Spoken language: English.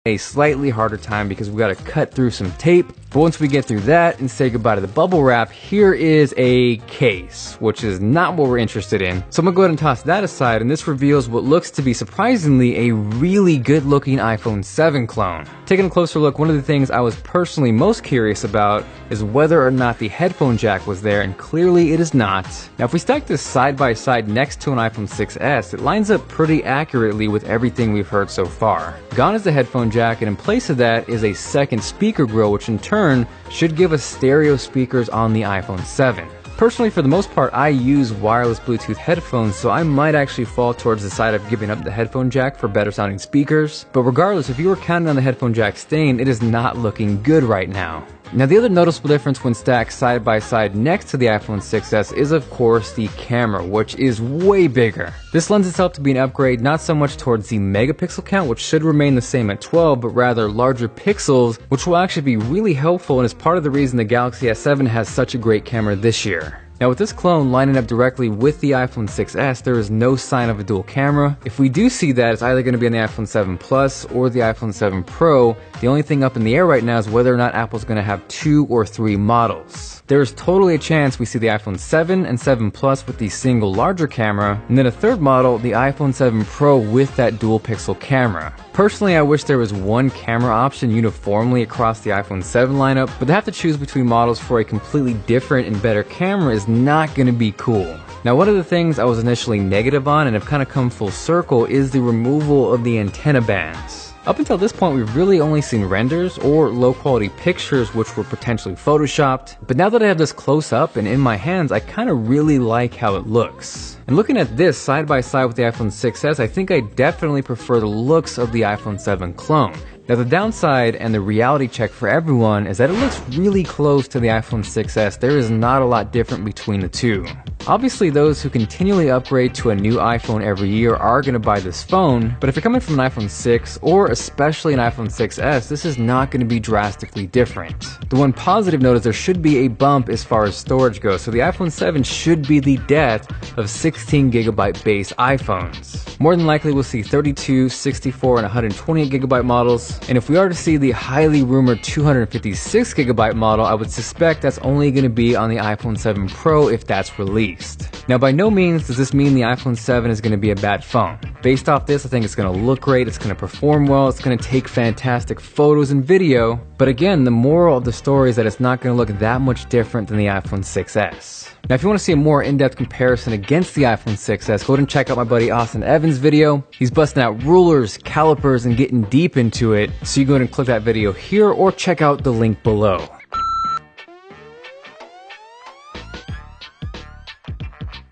a slightly harder time because we got to cut through some tape. But once we get through that and say goodbye to the bubble wrap, here is a case, which is not what we're interested in. So I'm gonna go ahead and toss that aside, and this reveals what looks to be surprisingly a really good looking iPhone 7 clone. Taking a closer look, one of the things I was personally most curious about is whether or not the headphone jack was there, and clearly it is not. Now if we stack this side by side next to an iPhone 6s, it lines up pretty accurately with everything we've heard so far. Gone is the headphone jack, and in place of that is a second speaker grill, which in turn should give us stereo speakers on the iPhone 7. Personally, for the most part, I use wireless Bluetooth headphones, so I might actually fall towards the side of giving up the headphone jack for better sounding speakers. But regardless, if you were counting on the headphone jack staying, it is not looking good right now. Now the other noticeable difference when stacked side by side next to the iPhone 6s is of course the camera, which is way bigger. This lends itself to be an upgrade not so much towards the megapixel count, which should remain the same at 12, but rather larger pixels, which will actually be really helpful and is part of the reason the Galaxy S7 has such a great camera this year. Now with this clone lining up directly with the iPhone 6s, there is no sign of a dual camera. If we do see that, it's either going to be on the iPhone 7 Plus or the iPhone 7 Pro. The only thing up in the air right now is whether or not Apple's going to have 2 or 3 models. There is totally a chance we see the iPhone 7 and 7 Plus with the single larger camera, and then a third model, the iPhone 7 Pro with that dual pixel camera. Personally, I wish there was one camera option uniformly across the iPhone 7 lineup, but to have to choose between models for a completely different and better camera is not going to be cool. Now one of the things I was initially negative on and have kind of come full circle is the removal of the antenna bands. Up until this point, we've really only seen renders or low quality pictures which were potentially photoshopped, but now that I have this close up and in my hands, I kind of really like how it looks. And looking at this side by side with the iPhone 6s, I think I definitely prefer the looks of the iPhone 7 clone. Now the downside and the reality check for everyone is that it looks really close to the iPhone 6s. There is not a lot different between the two. Obviously those who continually upgrade to a new iPhone every year are going to buy this phone, but if you're coming from an iPhone 6 or especially an iPhone 6s, this is not going to be drastically different. The one positive note is there should be a bump as far as storage goes, so the iPhone 7 should be the death of 16GB base iPhones. More than likely we'll see 32, 64, and 128GB models, and if we are to see the highly rumored 256GB model, I would suspect that's only going to be on the iPhone 7 Pro if that's released. Now by no means does this mean the iPhone 7 is going to be a bad phone. Based off this, I think it's going to look great, it's going to perform well, it's going to take fantastic photos and video, but again, the moral of the story is that it's not going to look that much different than the iPhone 6s. Now if you want to see a more in-depth comparison against the iPhone 6s, go ahead and check out my buddy Austin Evans' video. He's busting out rulers, calipers, and getting deep into it, so you go ahead and click that video here or check out the link below.